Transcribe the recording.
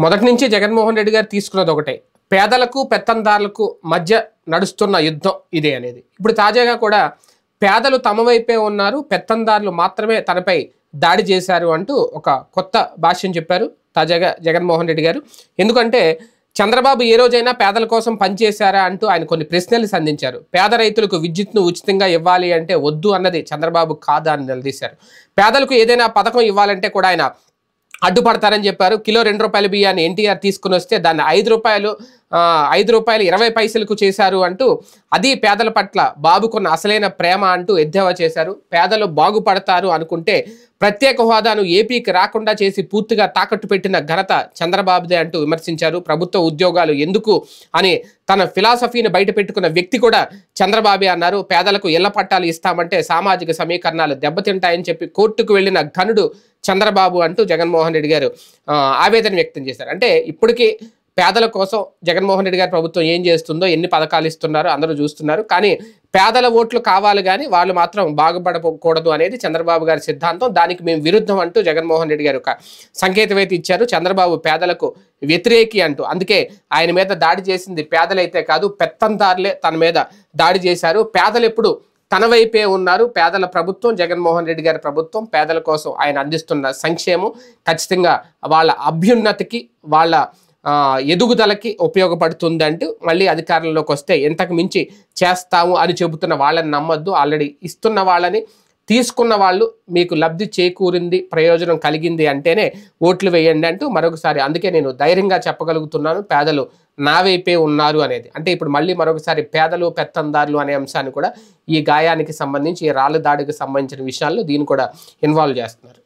మొదటి నుంచి జగన్మోహన్ రెడ్డి గారు తీసుకున్నది ఒకటే, పేదలకు పెత్తందారులకు మధ్య నడుస్తున్న యుద్ధం ఇదే అనేది. ఇప్పుడు తాజాగా కూడా పేదలు తమ వైపే ఉన్నారు, పెత్తందారులు మాత్రమే తనపై దాడి చేశారు అంటూ ఒక కొత్త భాష్యం చెప్పారు తాజాగా జగన్మోహన్ రెడ్డి గారు. ఎందుకంటే చంద్రబాబు ఏ రోజైనా పేదల కోసం పనిచేశారా అంటూ ఆయన కొన్ని ప్రశ్నలు సంధించారు. పేద రైతులకు విద్యుత్ను ఉచితంగా ఇవ్వాలి అంటే వద్దు అన్నది చంద్రబాబు కాదా అని నిలదీశారు. పేదలకు ఏదైనా పథకం ఇవ్వాలంటే కూడా ఆయన అడ్డుపడతారని చెప్పారు. కిలో ₹2 బియ్యాన్ని ఎన్టీఆర్ తీసుకుని వస్తే దాన్ని ₹5.20 చేశారు అంటూ అది పేదల పట్ల బాబుకున్న అసలైన ప్రేమ అంటూ ఎద్దేవా చేశారు. పేదలు బాగుపడతారు అనుకుంటే ప్రత్యేక హోదాను ఏపీకి రాకుండా చేసి పూర్తిగా తాకట్టు పెట్టిన ఘనత చంద్రబాబుదే అంటూ విమర్శించారు. ప్రభుత్వ ఉద్యోగాలు ఎందుకు అని తన ఫిలాసఫీని బయట పెట్టుకున్న వ్యక్తి కూడా చంద్రబాబే అన్నారు. పేదలకు ఇళ్ల పట్టాలు ఇస్తామంటే సామాజిక సమీకరణాలు దెబ్బతింటాయని చెప్పి కోర్టుకు వెళ్ళిన ఘనుడు చంద్రబాబు అంటూ జగన్మోహన్ రెడ్డి గారు ఆవేదన వ్యక్తం చేశారు. అంటే ఇప్పటికీ పేదల కోసం జగన్మోహన్ రెడ్డి గారి ప్రభుత్వం ఏం చేస్తుందో, ఎన్ని పథకాలు ఇస్తున్నారో అందరూ చూస్తున్నారు. కానీ పేదల ఓట్లు కావాలి కానీ వాళ్ళు మాత్రం బాగుపడకూడదు అనేది చంద్రబాబు గారి సిద్ధాంతం. దానికి మేము విరుద్ధం అంటూ జగన్మోహన్ రెడ్డి గారు ఒక సంకేతం అయితే ఇచ్చారు. చంద్రబాబు పేదలకు వ్యతిరేకి అంటూ. అందుకే ఆయన మీద దాడి చేసింది పేదలైతే కాదు, పెత్తందారులే తన మీద దాడి చేశారు. పేదలు ఎప్పుడు తన వైపే ఉన్నారు. పేదల ప్రభుత్వం జగన్మోహన్ రెడ్డి గారి ప్రభుత్వం, పేదల కోసం ఆయన అందిస్తున్న సంక్షేమం ఖచ్చితంగా వాళ్ళ అభ్యున్నతికి, వాళ్ళ ఎదుగుదలకి ఉపయోగపడుతుందంటూ మళ్ళీ అధికారంలోకి వస్తే ఎంతకు మించి చేస్తాము అని చెబుతున్న వాళ్ళని నమ్మొద్దు. ఆల్రెడీ ఇస్తున్న వాళ్ళని తీసుకున్న వాళ్ళు మీకు లబ్ధి చేకూరింది, ప్రయోజనం కలిగింది అంటేనే ఓట్లు వేయండి అంటూ మరొకసారి అందుకే నేను ధైర్యంగా చెప్పగలుగుతున్నాను పేదలు నా వైపే ఉన్నారు అనేది. అంటే ఇప్పుడు మళ్ళీ మరొకసారి పేదలు పెత్తందారులు అనే అంశాన్ని కూడా ఈ గాయానికి సంబంధించి, ఈ రాళ్ళ దాడికి సంబంధించిన విషయాల్లో దీన్ని కూడా ఇన్వాల్వ్ చేస్తున్నారు.